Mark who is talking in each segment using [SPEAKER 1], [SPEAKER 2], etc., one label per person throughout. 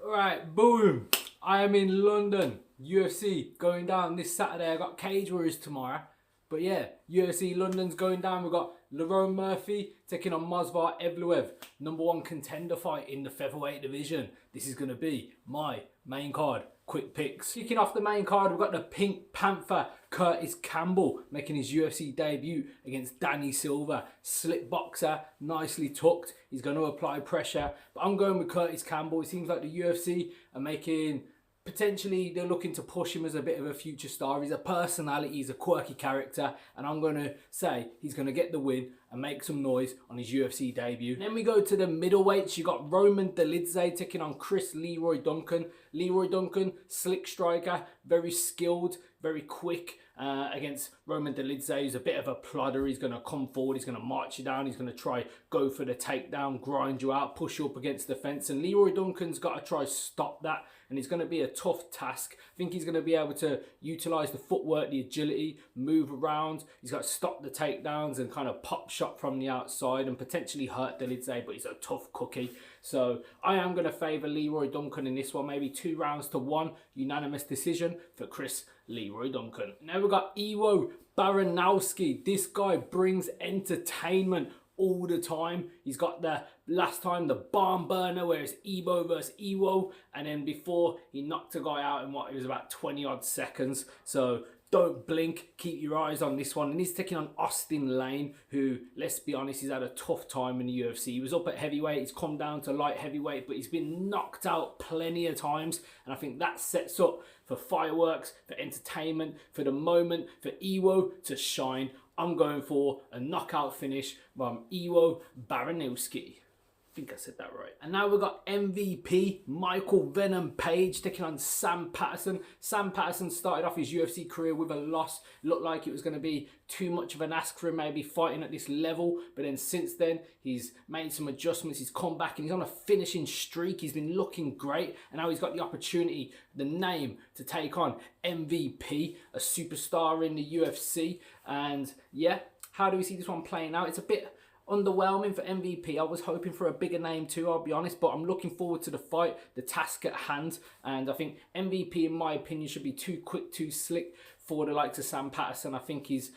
[SPEAKER 1] Right, boom. I am in London. UFC going down this Saturday. I got Cage Warriors tomorrow. But yeah, UFC London's going down. We've got Lerone Murphy taking on Movsar Evloev. #1 contender fight in the featherweight division. This is going to be my main card. Quick picks. Kicking off the main card, we've got the Pink Panther, Curtis Campbell, making his UFC debut against Danny Silva. Slick boxer, nicely tucked. He's going to apply pressure. But I'm going with Curtis Campbell. It seems like the UFC are making... Potentially, they're looking to push him as a bit of a future star. He's a personality, he's a quirky character, and I'm going to say he's going to get the win and make some noise on his UFC debut. Then we go to the middleweights. You got Roman Dolidze taking on Chris Leroy Duncan. Leroy Duncan, slick striker, very skilled, very quick. Against Roman Dolidze, who's a bit of a plodder. He's going to come forward, he's going to march you down, he's going to try go for the takedown, grind you out, push you up against the fence, and Leroy Duncan's got to try stop that, and it's going to be a tough task. I think he's going to be able to utilise the footwork, the agility, move around. He's got to stop the takedowns and kind of pop shot from the outside and potentially hurt Dolidze, but he's a tough cookie. So I am going to favour Leroy Duncan in this one, maybe 2 rounds to 1, unanimous decision for Chris Leroy Duncan. Now we've got Iwo Baranowski. This guy brings entertainment all the time. He's got the last time the barn burner where it's Iwo versus Iwo, and then before he knocked a guy out in what it was about 20 odd seconds. So don't blink, keep your eyes on this one. And he's taking on Austin Lane, who, let's be honest, he's had a tough time in the UFC. He was up at heavyweight, he's come down to light heavyweight, but he's been knocked out plenty of times. And I think that sets up for fireworks, for entertainment, for the moment, for Iwo to shine. I'm going for a knockout finish from Iwo Baranowski. I think I said that right. And now we've got MVP Michael Venom Page taking on Sam Patterson. Sam Patterson started off his UFC career with a loss. Looked like it was going to be too much of an ask for him, maybe fighting at this level. But then since then, he's made some adjustments. He's come back and he's on a finishing streak. He's been looking great. And now he's got the opportunity, the name, to take on MVP, a superstar in the UFC. And yeah, how do we see this one playing out? It's a bit underwhelming for MVP. I was hoping for a bigger name too, I'll be honest, but I'm looking forward to the fight, the task at hand, and I think MVP, in my opinion, should be too quick, too slick for the likes of Sam Patterson. I think he's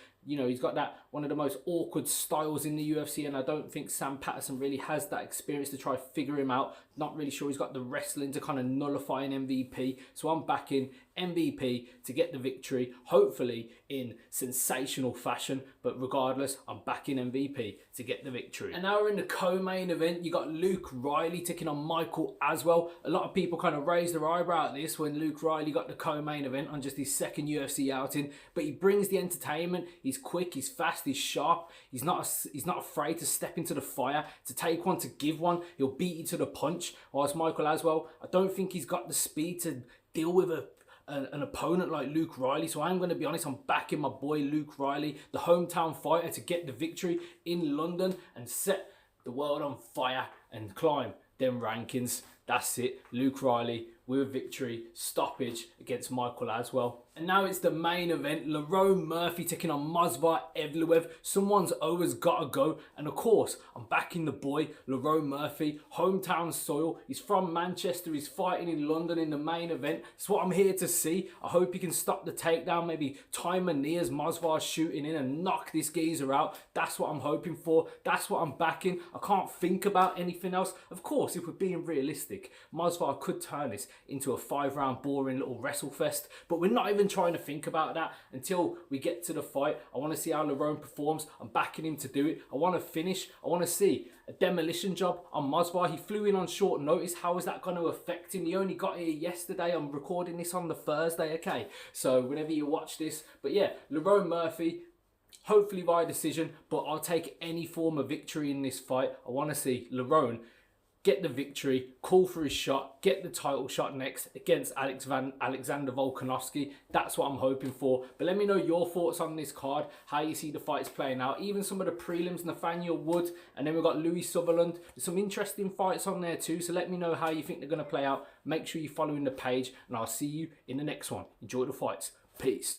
[SPEAKER 1] got that one of the most awkward styles in the UFC, and I don't think Sam Patterson really has that experience to try figure him out. Not really sure he's got the wrestling to kind of nullify an MVP. So I'm backing MVP to get the victory, hopefully in sensational fashion. But regardless, I'm backing MVP to get the victory. And now we're in the co-main event. You got Luke Riley taking on Michael Aswell. A lot of people kind of raised their eyebrow at this when Luke Riley got the co-main event on just his second UFC outing. But he brings the entertainment. He's quick, he's fast, he's sharp. He's not afraid to step into the fire, to take one, to give one. He'll beat you to the punch. Whilst Michael Aswell, I don't think he's got the speed to deal with an opponent like Luke Riley. So I'm going to be honest, I'm backing my boy Luke Riley, the hometown fighter, to get the victory in London and set the world on fire and climb them rankings. That's it, Luke Riley with a victory, stoppage against Michael Aswell. And now it's the main event, Lerone Murphy taking on Movsar Evloev. Someone's always got to go. And of course, I'm backing the boy, Lerone Murphy, hometown soil. He's from Manchester, he's fighting in London in the main event. It's what I'm here to see. I hope he can stop the takedown, maybe time a knee as Movsar's shooting in and knock this geezer out. That's what I'm hoping for. That's what I'm backing. I can't think about anything else. Of course, if we're being realistic, Movsar could turn this into a 5-round boring little wrestle fest, but we're not even trying to think about that until we get to the fight. I want to see how Lerone performs. I'm backing him to do it. I want to finish. I want to see a demolition job on Movsar. He flew in on short notice. How is that going to affect him? He only got here yesterday. I'm recording this on the Thursday, okay? So whenever you watch this. But yeah, Lerone Murphy, hopefully by decision, but I'll take any form of victory in this fight. I want to see Lerone get the victory, call for his shot, get the title shot next against Alexander Volkanovski. That's what I'm hoping for. But let me know your thoughts on this card, how you see the fights playing out, even some of the prelims, Nathaniel Wood, and then we've got Louis Sutherland. There's some interesting fights on there too, so let me know how you think they're going to play out. Make sure you're following the page, and I'll see you in the next one. Enjoy the fights. Peace.